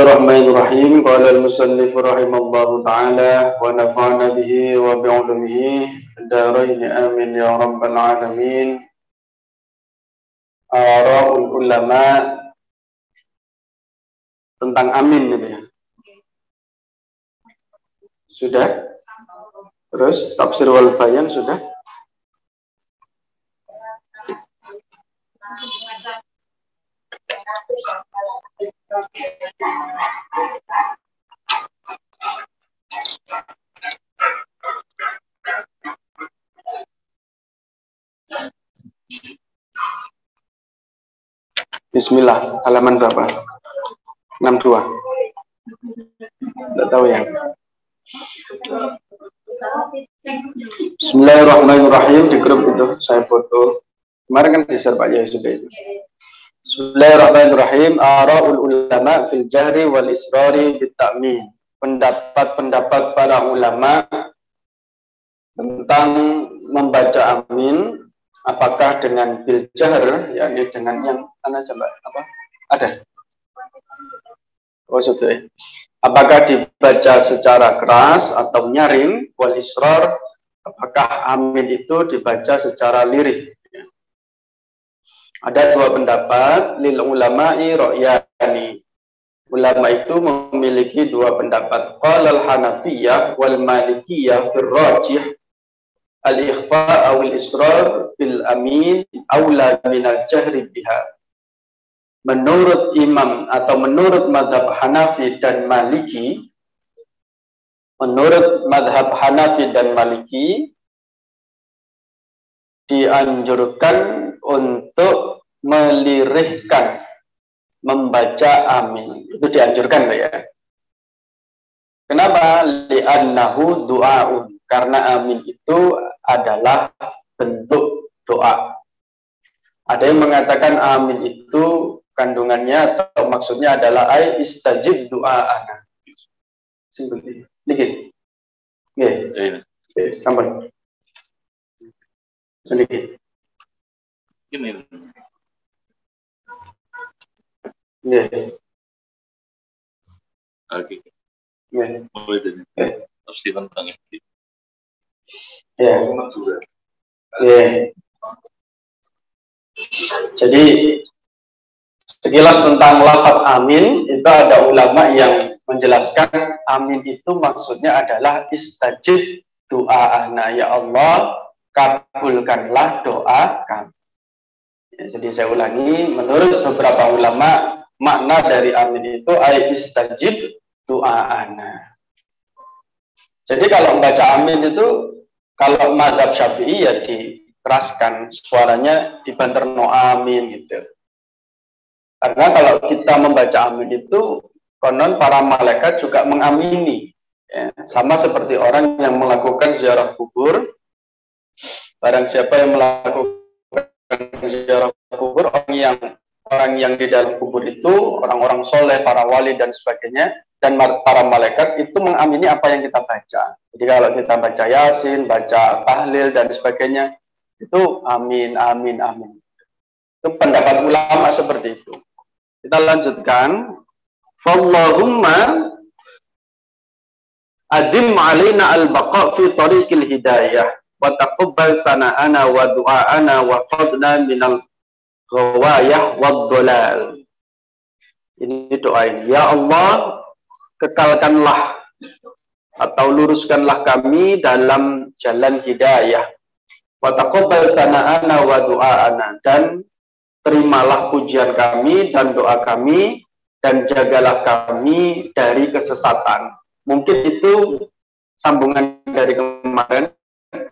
Bismillahirrahmanirrahim. Qala al-musannif rahimallahu ta'ala wa nafa'ana bihi wa bi'ulumihi darain amin ya rabbal alamin. Ara'ul ulama tentang amin gitu ya. Sudah? Terus tafsir wal bayan sudah? Bismillah, halaman berapa? 62. Tidak tahu ya. Bismillahirrahmanirrahim. Di grup itu saya foto. Kemarin kan di-share Pak Yahya sudah itu. Bismillahirrahmanirrahim. Ara'ul ulama fil jahri wal israri bitta'min. Pendapat-pendapat para ulama tentang membaca amin, apakah dengan bil jahr, yakni dengan yang mana coba apa? Ada. Oh sudah. Apakah dibaca secara keras atau nyaring, wal israr, apakah amin itu dibaca secara lirih? Ada dua pendapat, lil ulama'i ra'yani. Ulama itu memiliki dua pendapat. Qala al-Hanafiyyah wal Malikiyyah fil rajih al-ikhfa' aw al-israr bil amin aula min al-jahri biha. Menurut imam atau menurut madhab Hanafi dan Maliki, dianjurkan untuk melirihkan membaca amin. Itu dianjurkan ya. Kenapa? Li'annahu du'aun. Karena amin itu analah bentuk doa. Ada yang mengatakan amin itu kandungannya atau maksudnya adalah ai istajib du'a'ana. Singkat dikit. Nggih. Sampun. Sedikit. Ini. Nggih. Oke. Nggih. Mulai dari tafsiran tentang ini. Ya. Ya. Jadi sekilas tentang lafaz amin, itu ada ulama yang menjelaskan amin itu maksudnya adalah istajib du'a'ana, ya Allah kabulkanlah doa kami. Ya, jadi saya ulangi, menurut beberapa ulama makna dari amin itu ay istajib du'a'ana. Jadi kalau membaca amin itu, kalau mazhab Syafi'i ya dikeraskan suaranya, dibanter no amin gitu. Karena kalau kita membaca amin itu, konon para malaikat juga mengamini. Ya, sama seperti orang yang melakukan ziarah kubur. Barang siapa yang melakukan ziarah kubur, orang yang di dalam kubur itu, orang-orang soleh, para wali dan sebagainya, dan para malaikat itu mengamini apa yang kita baca. Jadi kalau kita baca Yasin, baca tahlil dan sebagainya, itu amin, amin, amin. Itu pendapat ulama seperti itu. Kita lanjutkan. Fallahumma adim alaina al-baqa fi tariqil hidayah wa taqabbal sana'ana wa du'a'ana wa fadna minal ghawayah wad dhalal. Ini doa ini. Ya Allah, kekalkanlah atau luruskanlah kami dalam jalan hidayah. Wa taqabbal sana'ana wa du'a'ana, dan terimalah pujian kami dan doa kami, dan jagalah kami dari kesesatan. Mungkin itu sambungan dari kemarin.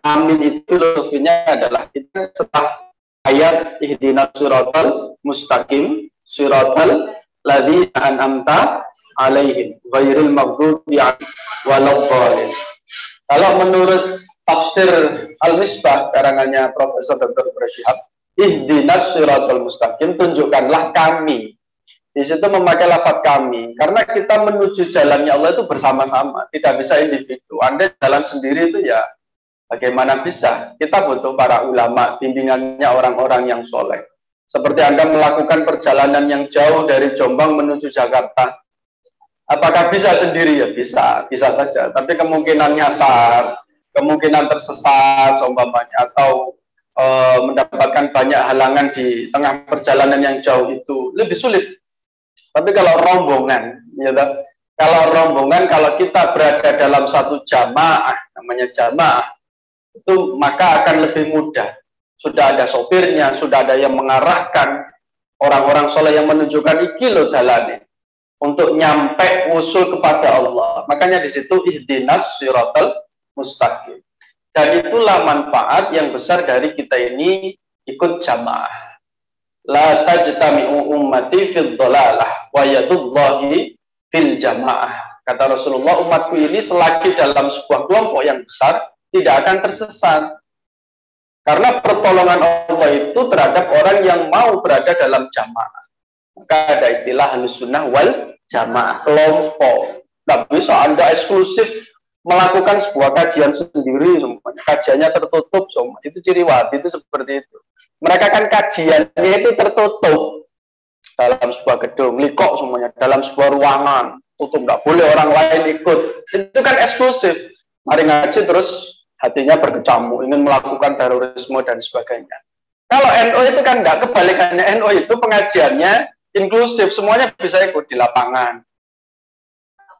Amin itu filosofinya adalah kita setelah ayat ihdinas siratal mustaqim, siratal ladzina an'amta alaihim ghairil maghdubi waladdallin. Kalau menurut tafsir Al-Misbah karangannya Profesor Dr. Syihab, ihdinas siratal mustaqim, tunjukkanlah kami. Di situ memakai lafaz kami, karena kita menuju jalannya Allah itu bersama-sama, tidak bisa individu. Anda jalan sendiri itu ya bagaimana bisa? Kita butuh para ulama, bimbingannya orang-orang yang soleh. Seperti Anda melakukan perjalanan yang jauh dari Jombang menuju Jakarta, Apakah bisa sendiri? Ya bisa, bisa saja. Tapi kemungkinan nyasar, kemungkinan tersesat, seumpamanya, atau mendapatkan banyak halangan di tengah perjalanan yang jauh itu lebih sulit. Tapi kalau rombongan, ya, kalau kita berada dalam satu jamaah, namanya jamaah, itu maka akan lebih mudah. Sudah ada sopirnya, sudah ada yang mengarahkan, orang-orang soleh yang menunjukkan iki lo dalane untuk nyampe usul kepada Allah. Makanya di situ ihdinas siratal mustaqim. Dan itulah manfaat yang besar dari kita ini ikut jamaah. La tajtami'u ummati fid dhalalah wa yadullahi fil jamaah. Kata Rasulullah, umatku ini selagi dalam sebuah kelompok yang besar tidak akan tersesat. Karena pertolongan Allah itu terhadap orang yang mau berada dalam jamaah. Maka ada istilah Ahlussunnah wal Jamaah, kelompok. Tidak bisa Anda eksklusif melakukan sebuah kajian sendiri semuanya. Kajiannya tertutup semua. Itu ciri Wahabi itu seperti itu. Mereka kan kajiannya itu tertutup dalam sebuah gedung, likok semuanya, dalam sebuah ruangan, tutup, nggak boleh orang lain ikut. Itu kan eksklusif. Mari ngaji terus hatinya berkecamuk, ingin melakukan terorisme dan sebagainya. Kalau NU itu kan enggak, kebalikannya. NU itu pengajiannya inklusif, semuanya bisa ikut di lapangan.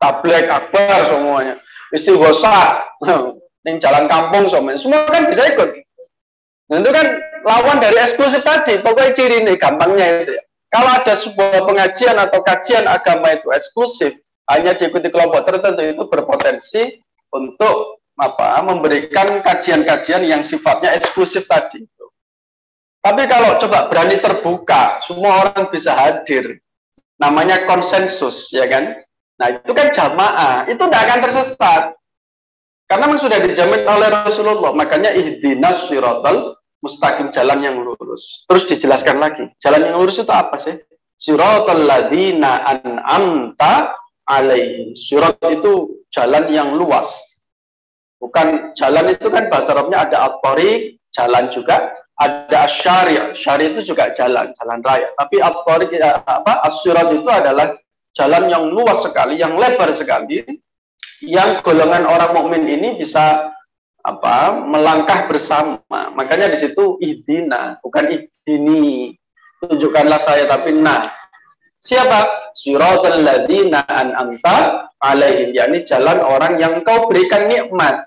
Tabligh akbar semuanya. Istighosah, ini jalan kampung semuanya. Semua kan bisa ikut. Nah, itu kan lawan dari eksklusif tadi. Pokoknya ciri ini gampangnya itu ya. Kalau ada sebuah pengajian atau kajian agama itu eksklusif, hanya diikuti kelompok tertentu, itu berpotensi untuk memberikan kajian-kajian yang sifatnya eksklusif tadi. Tapi kalau coba berani terbuka, semua orang bisa hadir. Namanya konsensus, ya kan? Nah, itu kan jamaah. Itu tidak akan tersesat. Karena memang sudah dijamin oleh Rasulullah. Makanya ihdinas siratal mustaqim, jalan yang lurus. Terus dijelaskan lagi. Jalan yang lurus itu apa sih? Siratal ladzina an'amta alaihim. Sirat itu jalan yang luas. Bukan jalan itu kan bahasa Arabnya ada at-thariq, jalan juga. Ada syari', syari' itu juga jalan raya. Tapi at-thariq as-sirat itu adalah jalan yang luas sekali, yang lebar sekali, yang golongan orang mukmin ini bisa melangkah bersama. Makanya di situ ihdina, bukan ihdini. Tunjukkanlah saya, tapi nah. Siapa? Siratal ladzina an'amta alaihim, yakni jalan orang yang kau berikan nikmat.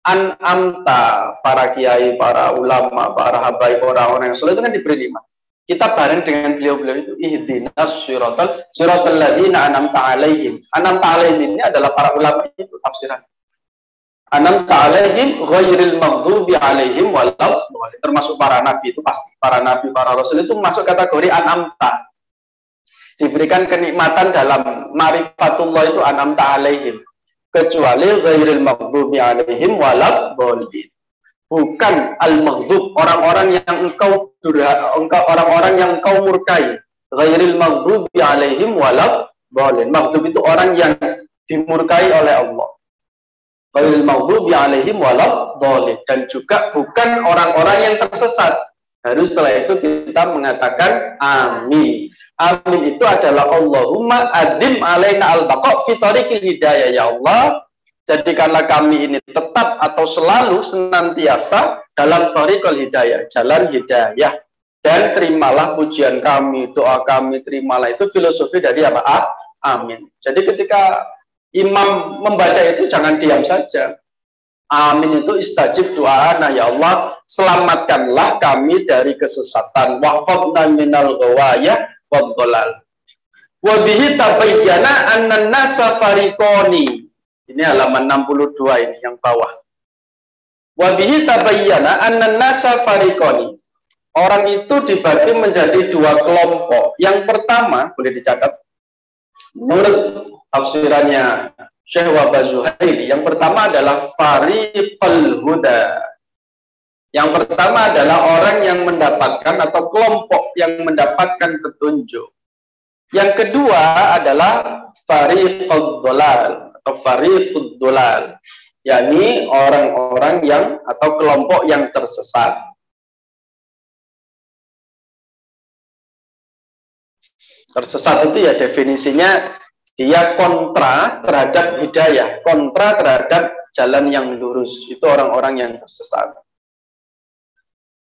An'amta, para kiai, para ulama, para habaib, orang-orang yang soleh itu kan diberi nikmat. Kita bareng dengan beliau-beliau itu ihdinas siratal ladzina an'amta alaihim. An'amta alaihim ini adalah para ulama itu tafsiran. An'amta alaihim ghairil maghdubi alaihim walau, termasuk para nabi itu pasti. Para nabi, para rasul itu masuk kategori an'amta. Diberikan kenikmatan dalam ma'rifatullah itu an'amta alaihim. Kecuali ghairil maghdubi alaihim walad dhalin. Bukan al-maghdub, orang-orang yang engkau orang-orang yang engkau murkai. Ghairil maghdubi alaihim walad dhalin. Maghdub itu orang yang dimurkai oleh Allah. Ghairil maghdubi alaihim walad dhalin. Dan juga bukan orang-orang yang tersesat. Harus setelah itu kita mengatakan amin. Amin itu adalah Allahumma adim alaina al-baqa fi tariqil hidayah, ya Allah. Jadikanlah kami ini tetap atau selalu senantiasa dalam tariqul hidayah, jalan hidayah. Dan terimalah pujian kami, doa kami, terimalah. Itu filosofi dari apa? Amin. Jadi ketika imam membaca itu jangan diam saja. Amin itu istajib doana, ya Allah, selamatkanlah kami dari kesesatan. Wahfadna minal ghawayah wadhalal. Wa bihi tabayyana annan nasa fariqoni. Ini halaman 62 ini yang bawah. Wa bihi tabayyana annan nasa fariqoni. Orang itu dibagi menjadi dua kelompok. Yang pertama, boleh dicatat, menurut tafsirannya Syekh Wahbah Zuhairi, yang pertama adalah fariqul huda. Yang pertama adalah orang yang mendapatkan atau kelompok yang mendapatkan petunjuk. Yang kedua adalah fariqud dhalal atau fariqud dhalal, yakni orang-orang yang atau kelompok yang tersesat. Tersesat itu ya definisinya Dia kontra terhadap hidayah, kontra terhadap jalan yang lurus. Itu orang-orang yang tersesat.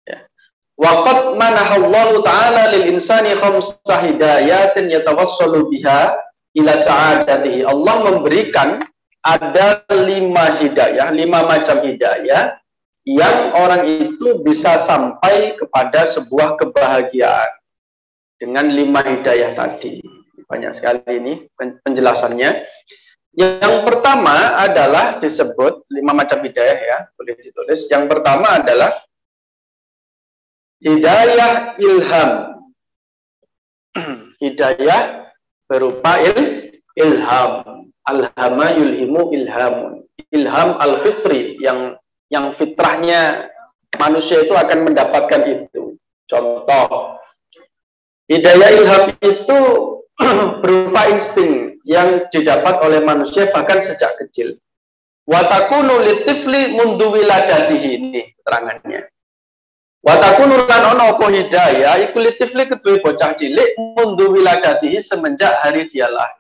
Ya. Waqad manahallahu ta'ala lil insani khamsa hidayatin yatawassalu biha ila sa'adatihi. Allah memberikan ada 5 hidayah, 5 macam hidayah yang orang itu bisa sampai kepada sebuah kebahagiaan dengan 5 hidayah tadi. Banyak sekali ini penjelasannya. Yang pertama adalah disebut 5 macam hidayah ya, boleh ditulis. Yang pertama adalah hidayah ilham. Hidayah berupa ilham. Alhama yulhimu ilhamun. Ilham al-fitri yang fitrahnya manusia itu akan mendapatkan itu. Contoh, hidayah ilham itu berupa insting yang didapat oleh manusia bahkan sejak kecil. Watakunu litifli mundu wiladatihi, ini keterangannya. Watakunu lan ono apa hidayah iku litifli kedue bocah cilik mundu wiladatihi semenjak hari dia lahir.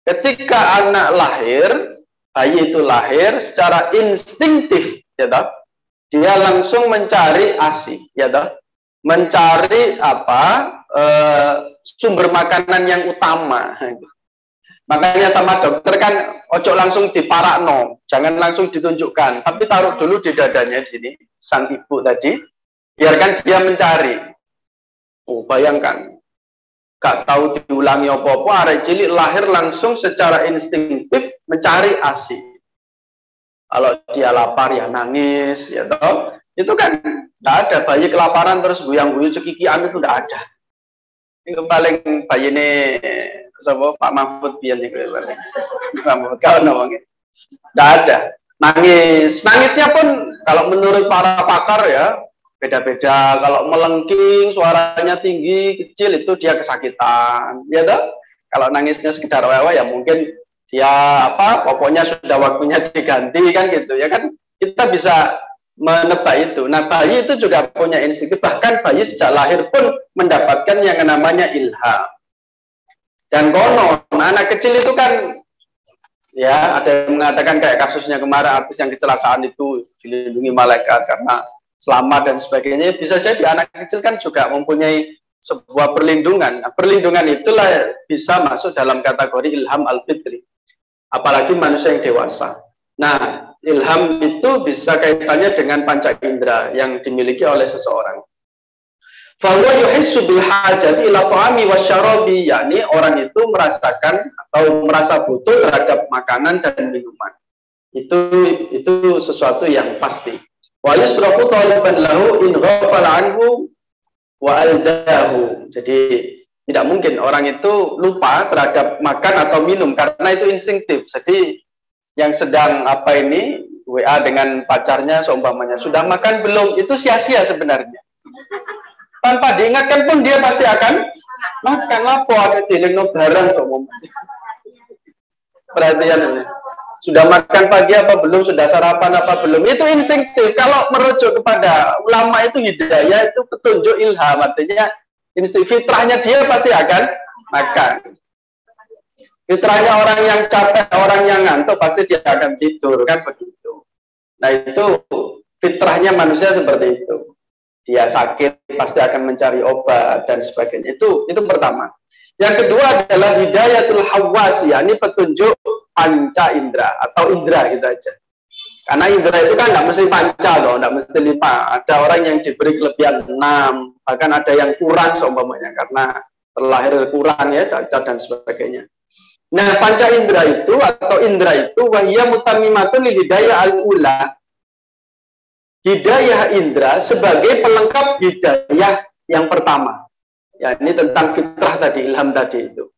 Ketika anak lahir, bayi itu lahir secara instinktif, ya toh, dia langsung mencari ASI, ya toh, mencari sumber makanan yang utama. Makanya sama dokter kan ojo langsung diparakno, jangan langsung ditunjukkan, tapi taruh dulu di dadanya di sini sang ibu tadi, biarkan dia mencari. Oh, bayangkan, gak tahu diulangi apa-apa, arek cilik lahir langsung secara instinktif mencari ASI. Kalau dia lapar ya nangis, ya toh. Itu kan tidak ada bayi kelaparan terus guyang-guyu cekikian, itu tidak ada. Ini paling bayi ini Pak Mahfud biar nih kalau ngomongin tidak ada. Nangisnya pun kalau menurut para pakar ya beda-beda. Kalau melengking, suaranya tinggi, kecil, itu dia kesakitan, ya toh. Kalau nangisnya sekedar wewe ya mungkin dia pokoknya sudah waktunya diganti kan gitu ya kan. Kita bisa menebak itu. Nah, bayi itu juga punya insting, bahkan bayi sejak lahir pun mendapatkan yang namanya ilham. Dan konon anak kecil itu kan ya ada yang mengatakan kayak kasusnya kemarin artis yang kecelakaan itu dilindungi malaikat karena selamat dan sebagainya. Bisa jadi anak kecil kan juga mempunyai sebuah perlindungan. Nah, perlindungan itulah bisa masuk dalam kategori ilham al-fitri. Apalagi manusia yang dewasa. Nah, ilham itu bisa kaitannya dengan panca indera yang dimiliki oleh seseorang. Fahuwa yuhissu bil hajati ila ta'ami wasyarabi, yakni orang itu merasakan atau merasa butuh terhadap makanan dan minuman. Itu sesuatu yang pasti. Wa yusrafu taliban lahu in ghafala anhu wa aldahu. Jadi tidak mungkin orang itu lupa terhadap makan atau minum karena itu instinktif. Jadi yang sedang WA dengan pacarnya seumpamanya sudah makan belum, itu sia-sia sebenarnya. Tanpa diingatkan pun dia pasti akan makan. Apa ada dilengno barang kok. Perhatian, sudah makan pagi apa belum, sudah sarapan apa belum, itu instinktif. Kalau merujuk kepada ulama itu hidayah, itu petunjuk ilham, artinya insting fitrahnya dia pasti akan makan. Fitrahnya orang yang capek, orang yang ngantuk pasti dia akan tidur, kan begitu. Nah, itu fitrahnya manusia seperti itu. Dia sakit pasti akan mencari obat dan sebagainya. Itu pertama. Yang kedua adalah hidayatul hawas, yakni petunjuk panca indera atau indera gitu aja. Karena indera itu kan nggak mesti panca loh, nggak mesti 5. Ada orang yang diberi kelebihan 6, bahkan ada yang kurang seumpamanya karena terlahir kurang ya, cacat dan sebagainya. Nah, panca indera itu atau indera itu wahiyya mutammimatun lil hidayah al-ula. Hidayah indera sebagai pelengkap hidayah yang pertama. Ya, ini tentang fitrah tadi, ilham tadi itu.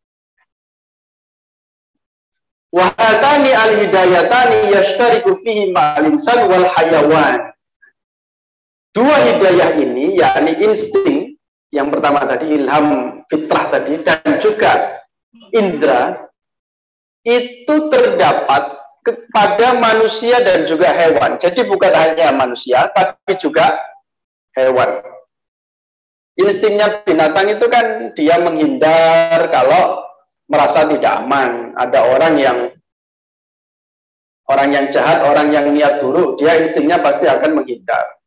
Wa hatani al-hidayatani yashtariku fihi ma'al insan wal hayawan. Dua hidayah ini, yakni insting, yang pertama tadi ilham fitrah tadi, dan juga indera, itu terdapat kepada manusia dan juga hewan. Jadi bukan hanya manusia, tapi juga hewan. Instingnya binatang itu kan dia menghindar kalau merasa tidak aman. Ada orang yang jahat, orang yang niat buruk, dia instingnya pasti akan menghindar.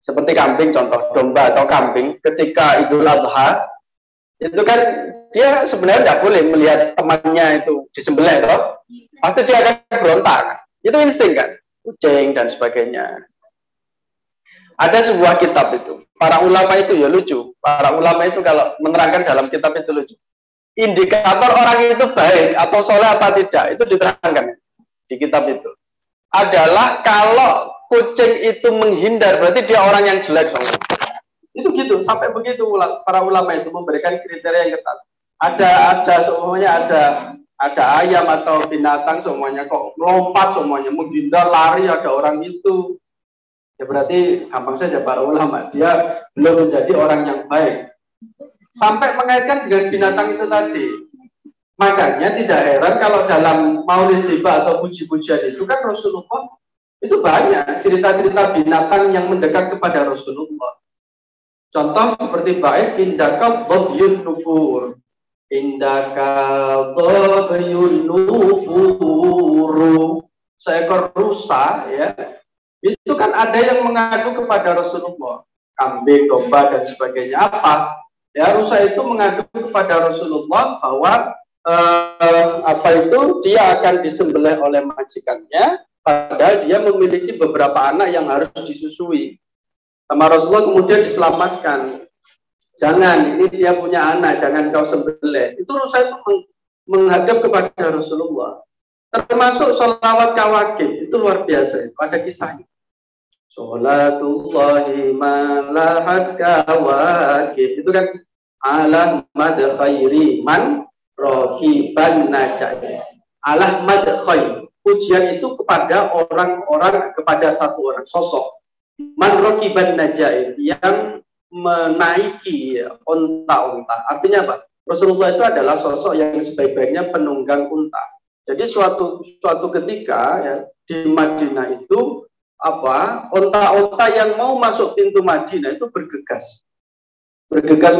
Seperti kambing, contoh domba atau kambing, ketika Idul Adha, itu kan dia sebenarnya tidak boleh melihat temannya itu disembelih, toh. Pasti dia akan berontak. Itu insting kan, kucing dan sebagainya. Ada sebuah kitab itu, para ulama itu ya lucu. Para ulama itu kalau menerangkan dalam kitab itu lucu. Indikator orang itu baik atau soleh apa tidak, itu diterangkan di kitab itu. Adalah kalau kucing itu menghindar, berarti dia orang yang jelek soalnya. Itu gitu, sampai begitu para ulama itu memberikan kriteria yang ketat. Ada semuanya, ada ayam atau binatang semuanya kok melompat semuanya, menghindar, lari, ada orang itu. Ya berarti gampang saja para ulama, dia belum menjadi orang yang baik. Sampai mengaitkan dengan binatang itu tadi. Makanya tidak heran kalau dalam maulid tiba atau puji-pujian itu kan Rasulullah itu banyak cerita-cerita binatang yang mendekat kepada Rasulullah. Contoh seperti bait indaka dhabyun nufur. Indaka dhabyun nufur. Seekor rusa ya. Itu kan ada yang mengadu kepada Rasulullah. Kambing, domba dan sebagainya. Apa? Ya, rusa itu mengadu kepada Rasulullah bahwa dia akan disembelih oleh majikannya, padahal dia memiliki beberapa anak yang harus disusui. Sama Rasulullah kemudian diselamatkan. Jangan, ini dia punya anak, jangan kau sembelih. Itu rusa itu menghadap kepada Rasulullah. Termasuk sholawat kawakib, itu luar biasa, itu ada kisahnya. Sholatullahi malahat kawakib, itu kan alamad khairi man rohiban najai. Alamad khair, pujian itu kepada orang-orang, kepada satu orang sosok man rohiban najai, yang menaiki unta-unta. Artinya apa? Rasulullah itu adalah sosok yang sebaik-baiknya penunggang unta. Jadi suatu ketika ya, di Madinah itu unta-unta yang mau masuk pintu Madinah itu bergegas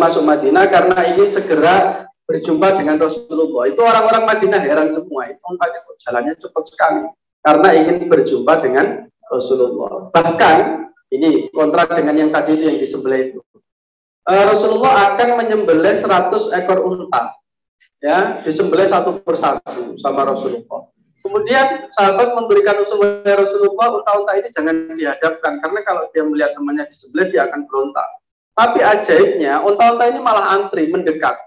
masuk Madinah karena ingin segera berjumpa dengan Rasulullah. Itu orang-orang Madinah heran semua, itu untanya kok jalannya cepat sekali karena ingin berjumpa dengan Rasulullah. Bahkan ini kontrak dengan yang tadi itu yang disembelih itu. Rasulullah akan menyembelih 100 ekor unta, ya, disembelih satu persatu sama Rasulullah. Kemudian sahabat memberikan usul Rasulullah, unta-unta ini jangan dihadapkan karena kalau dia melihat temannya disembelih dia akan berontak. Tapi ajaibnya unta-unta ini malah antri mendekat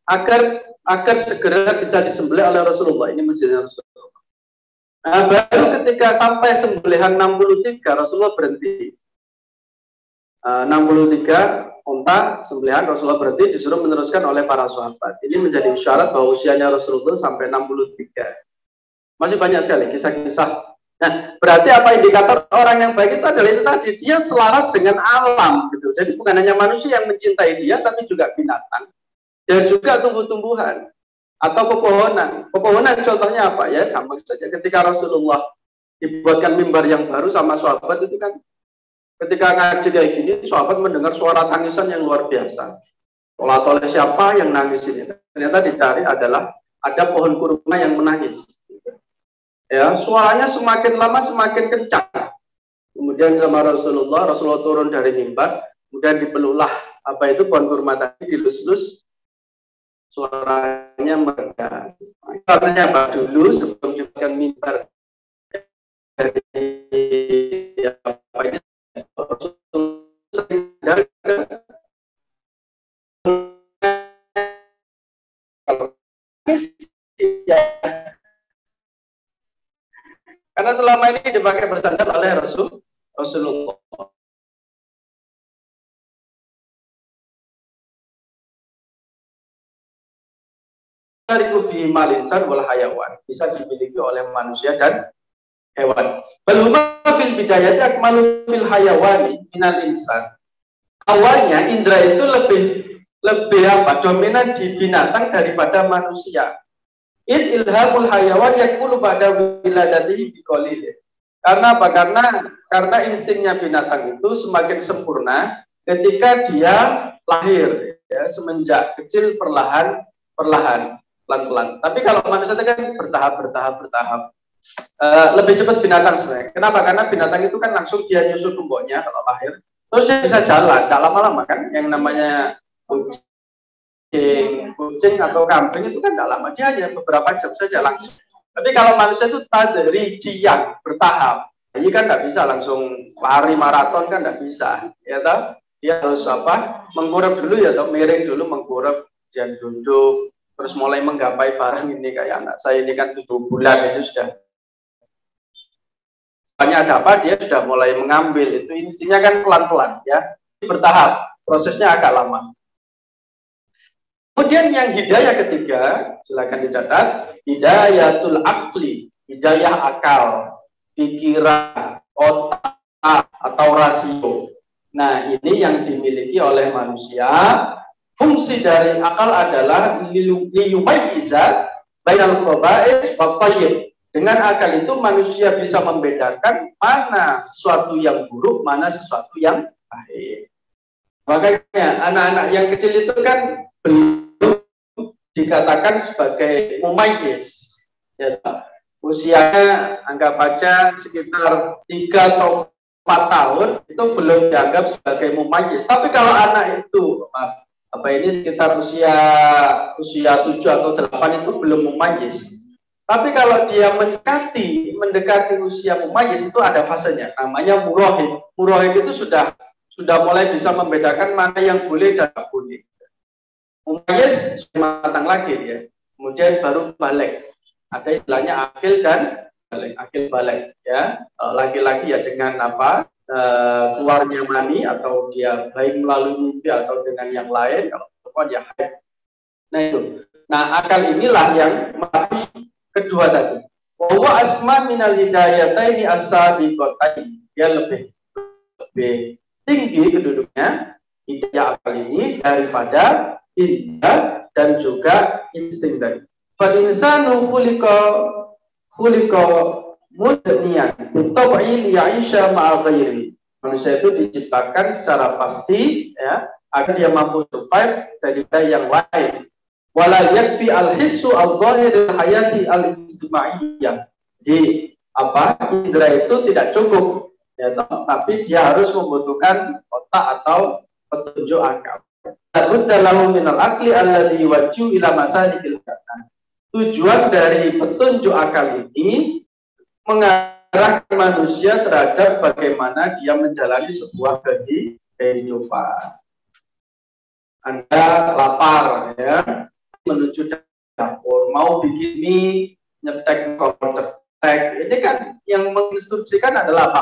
agar segera bisa disembelih oleh Rasulullah. Ini masjidnya Rasulullah. Nah, baru ketika sampai sembelihan 63 Rasulullah berhenti. 63 unta sembelihan Rasulullah berhenti, disuruh meneruskan oleh para sahabat. Ini menjadi isyarat bahwa usianya Rasulullah sampai 63. Masih banyak sekali kisah-kisah. Nah, berarti apa indikator orang yang baik itu adalah itu tadi, dia selaras dengan alam gitu. Jadi bukan hanya manusia yang mencintai dia, tapi juga binatang dan juga tumbuh-tumbuhan atau pepohonan. Pepohonan contohnya apa ya? Gampang saja, ketika Rasulullah dibuatkan mimbar yang baru sama sahabat itu kan, ketika ngaji kayak gini, sahabat mendengar suara tangisan yang luar biasa. Oleh siapa yang nangis ini? Ternyata dicari adalah ada pohon kurma yang menangis. Ya, suaranya semakin lama semakin kencang. Kemudian sama Rasulullah turun dari mimbar, kemudian dipeluklah pohon kurma tadi, dilus-lus, suaranya mereda. Artinya apa? Dulu sebelum dibuatkan mimbar dari karena selama ini dipakai bersandar oleh Rasulullah. Bisa dimiliki oleh manusia dan hewan. Beluma fil bidayati akmalu fil hayawani minal insan. Awalnya indra itu lebih dominan di binatang daripada manusia. Ilhamul hayawan yakulu pada wiladatihi biqalil. Karena apa? Karena instingnya binatang itu semakin sempurna ketika dia lahir, ya, semenjak kecil perlahan. pelan-pelan. Tapi kalau manusia itu kan bertahap. Lebih cepat binatang sebenarnya. Kenapa? Karena binatang itu kan langsung dia nyusul tumboknya kalau lahir, terus dia bisa jalan, nggak lama-lama kan. Yang namanya kucing atau kambing itu kan nggak lama, dia hanya beberapa jam saja langsung. Tapi kalau manusia itu tadrijian, bertahap. Ini kan nggak bisa langsung lari maraton kan nggak bisa, ya toh? Dia harus mengkurap dulu ya toh, miring dulu, mengkurap, dan duduk, terus mulai menggapai barang ini. Kayak anak saya ini kan 7 bulan itu sudah ada apa, dia sudah mulai mengambil. Itu instinya kan pelan-pelan ya, bertahap, prosesnya agak lama. Kemudian yang hidayah ketiga, silakan dicatat, hidayatul aqli, hidayah akal, pikiran, otak atau rasio. Nah, ini yang dimiliki oleh manusia. Fungsi dari akal adalah liyumayyiza bainal khaba'is wa thayyib. Dengan akal itu manusia bisa membedakan mana sesuatu yang buruk, mana sesuatu yang baik. Makanya anak-anak yang kecil itu kan belum dikatakan sebagai mumayyiz. Ya, usianya anggap aja sekitar 3 atau 4 tahun itu belum dianggap sebagai mumayyiz. Tapi kalau anak itu ini sekitar usia 7 atau 8 itu belum mumayyiz. Tapi kalau dia mendekati usia mumayyiz itu ada fasenya, namanya murahid. Murahid itu sudah mulai bisa membedakan mana yang boleh dan tidak boleh. Mumayyiz sudah matang lagi ya. Kemudian baru balik. Ada istilahnya akil dan balik. Akil balik ya. Laki-laki ya dengan keluarnya mani, atau dia baik melalui mimpi atau dengan yang lain. Kalau perempuan ya haid. Nah itu. Nah akal inilah yang kedua tadi. Bahwa asma minal hidayataini as-sabiqataini. Dia lebih tinggi keduduknya hidayah akal ini daripada hidayah dan juga insting tadi. Fal insanu khuliqa mudniyan bitabai li'aisha ma'a ghairi. Manusia itu diciptakan secara pasti ya, agar dia mampu survive daripada yang lain. Wala yakfi al-hissu al-zahir al-hayati al-ijtimaiyah. Di indera itu tidak cukup ya, tapi dia harus membutuhkan otak atau petunjuk akal. Dalam minal akli alladhi wajju ila masalihil kanan. Tujuan dari petunjuk akal ini mengarahkan manusia terhadap bagaimana dia menjalani sebuah kehidupan. Anda lapar ya, menuju dapur, mau bikin mie, nyetek kompor cetek. Ini kan yang menginstruksikan adalah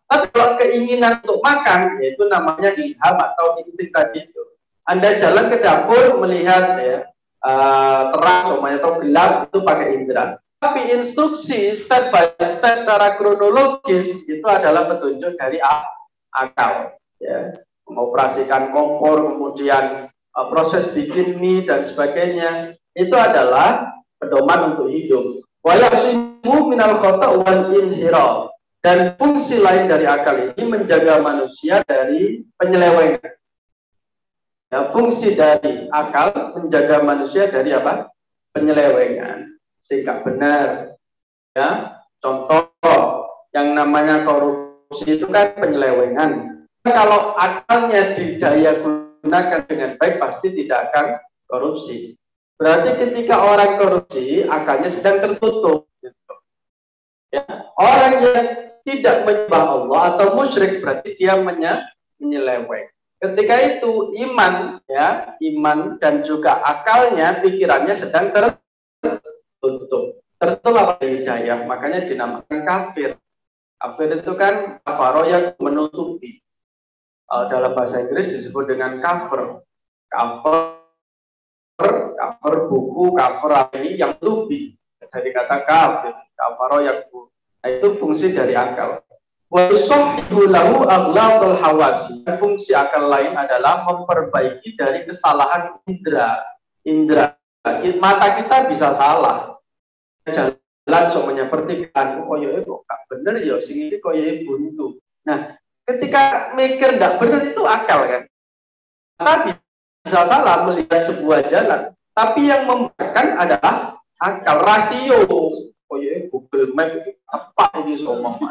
tapi kalau keinginan untuk makan, yaitu namanya ilham atau insting tadi itu. Anda jalan ke dapur melihat ya, terang semuanya atau gelap, itu pakai indera. Tapi instruksi step by step secara kronologis itu adalah petunjuk dari akal. Ya. Mengoperasikan kompor, kemudian proses bikin mie dan sebagainya, itu adalah pedoman untuk hidup. Wa yasimu minal khata' wal inhiraf. Dan fungsi lain dari akal ini menjaga manusia dari penyelewengan. Ya, fungsi dari akal menjaga manusia dari penyelewengan, sehingga benar. Ya, contoh yang namanya korupsi itu kan penyelewengan. Kalau akalnya didaya gunakan dengan baik, pasti tidak akan korupsi. Berarti ketika orang korupsi, akalnya sedang tertutup. Gitu. Ya. Orang yang tidak menyembah Allah atau musyrik, berarti dia menyeleweng. Ketika itu iman dan juga akalnya, pikirannya sedang tertutup. Tertutup apa hidayah, makanya dinamakan kafir. Kafir itu kan kafaro yang menutupi. Dalam bahasa Inggris disebut dengan cover buku, cover ini yang tubi dari kata kafir, kafaro yang tubi. Nah, itu fungsi dari akal. Fungsi akal lain adalah memperbaiki dari kesalahan indera. Mata kita bisa salah. Jalan semuanya pertigaan, kok bener ya, sing iki koyo buntu. Nah, ketika mikir tidak benar itu akal kan. Kita bisa salah melihat sebuah jalan. Tapi yang membedakan adalah akal, rasio. Oh ya, Google Map itu apa ini semua?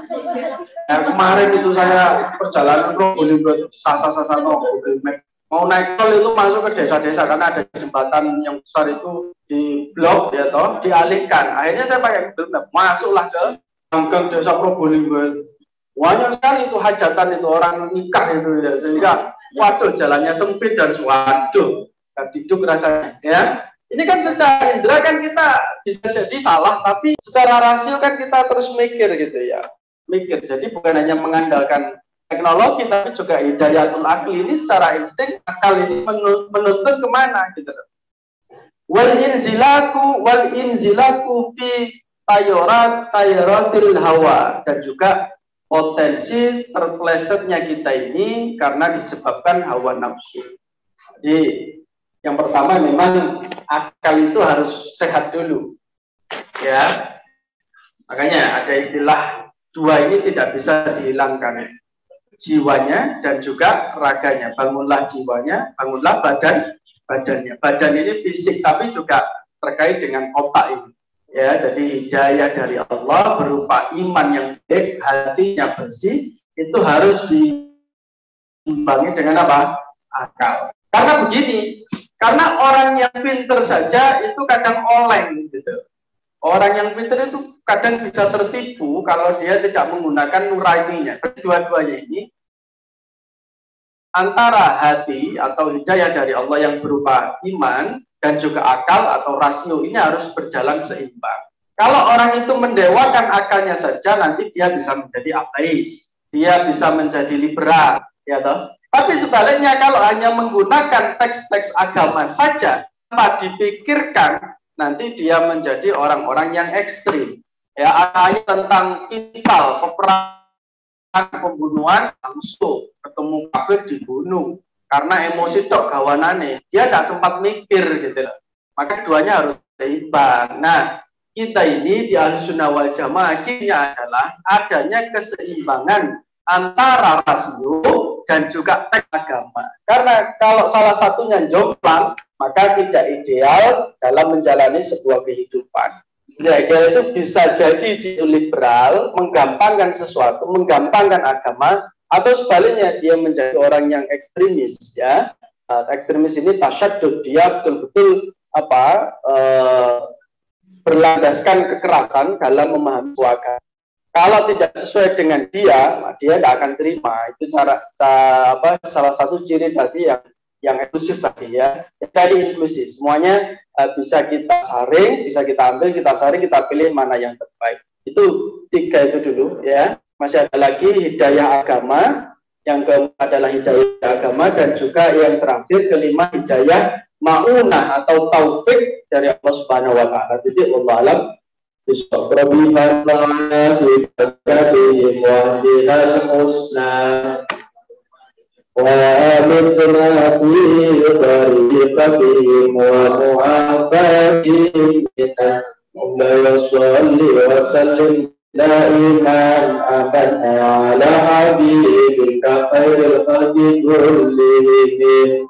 Nah, kemarin itu saya perjalanan Probolinggo sasa-sasa Google Map. Mau naik tol itu masuk ke desa-desa karena ada jembatan yang besar itu di blok ya toh, dialihkan. Akhirnya saya pakai Google Map, masuklah ke gang desa Probolinggo. Banyak sekali itu hajatan itu orang nikah itu ya, sehingga waduh jalannya sempit dan waduh hidup rasanya ya. Ini kan secara indera kan kita bisa jadi salah, tapi secara rasio kan kita terus mikir gitu ya. Mikir, jadi bukan hanya mengandalkan teknologi, tapi juga hidayatul akli ini secara insting, akal ini menuntun kemana gitu. Wal inzilaku fi tayyaratil hawa, dan juga potensi terplesetnya kita ini karena disebabkan hawa nafsu. Jadi yang pertama memang akal itu harus sehat dulu, ya. Makanya ada istilah dua ini tidak bisa dihilangkan, jiwanya dan juga raganya. Bangunlah jiwanya, bangunlah badannya. Badan ini fisik, tapi juga terkait dengan otak ini. Ya, jadi hidayah dari Allah berupa iman yang baik, hatinya bersih, itu harus diimbangi dengan apa? Akal. Karena begini, karena orang yang pinter saja itu kadang oleng gitu. Orang yang pinter itu kadang bisa tertipu kalau dia tidak menggunakan nuraninya. Kedua-duanya ini antara hati atau hidayah dari Allah yang berupa iman dan juga akal atau rasio ini harus berjalan seimbang. Kalau orang itu mendewakan akalnya saja, nanti dia bisa menjadi ateis, dia bisa menjadi liberal, ya toh. Tapi sebaliknya kalau hanya menggunakan teks-teks agama saja tanpa dipikirkan, nanti dia menjadi orang-orang yang ekstrim. Ya, hanya tentang kital, peperangan, pembunuhan, langsung ketemu kafir dibunuh karena emosi tok gawanane. Dia tidak sempat mikir gitu. Maka keduanya harus seimbang. Nah, kita ini di Ahlussunnah wal Jamaah cirinya adalah adanya keseimbangan antara rasio dan juga teks agama. Karena kalau salah satunya jomplang, maka tidak ideal dalam menjalani sebuah kehidupan. Ya, ideal itu bisa jadi liberal, menggampangkan sesuatu, menggampangkan agama, atau sebaliknya dia menjadi orang yang ekstremis, ya. Ekstremis ini tasyaddud, dia betul-betul berlandaskan kekerasan dalam memahami agama. Kalau tidak sesuai dengan dia tidak akan terima. Itu salah satu ciri tadi yang eksklusif tadi ya. Jadi inklusif. Semuanya bisa kita saring, bisa kita ambil, kita saring, kita pilih mana yang terbaik. Itu tiga itu dulu ya. Masih ada lagi hidayah agama. Yang keempat adalah hidayah agama, dan juga yang terakhir kelima hidayah ma'unah atau taufik dari Allah Subhanahu wa taala. Jadi Allah alam bisawab lana bi barakatihi wa dinal husna wa amizna fi tariqatihi wa mu'afatihi wa salli wa sallim daiman abada ala habibika khairil khalqi kullihim.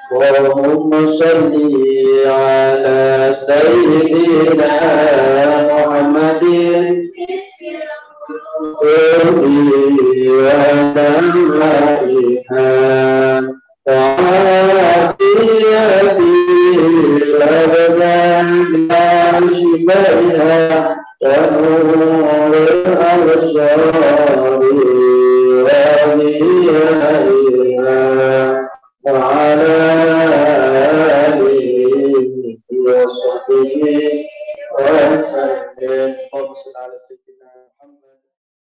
Allahumma salli ala sayyidina Muhammadin wa ala